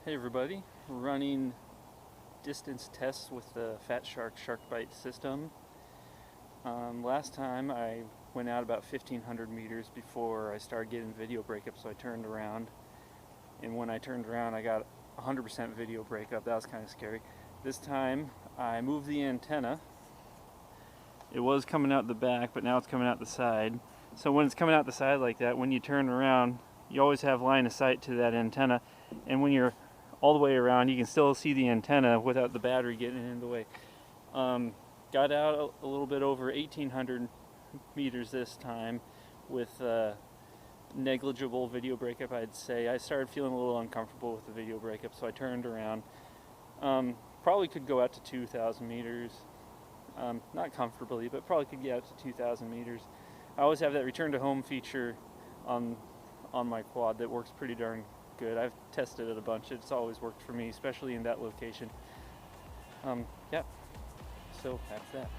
Hey everybody, running distance tests with the Fat Shark Byte system. Last time I went out about 1,500 meters before I started getting video breakup, so I turned around. And when I turned around, I got 100% video breakup. That was kind of scary. This time I moved the antenna. It was coming out the back, but now it's coming out the side. So when it's coming out the side like that, when you turn around, you always have line of sight to that antenna. And when you're all the way around, you can still see the antenna without the battery getting in the way. Got out a little bit over 1,800 meters this time with negligible video breakup, I'd say. I started feeling a little uncomfortable with the video breakup, so I turned around. Probably could go out to 2,000 meters. Not comfortably, but probably could get out to 2,000 meters. I always have that return to home feature on my quad that works pretty darn good. I've tested it a bunch. It's always worked for me, especially in that location. Yeah, so that's that.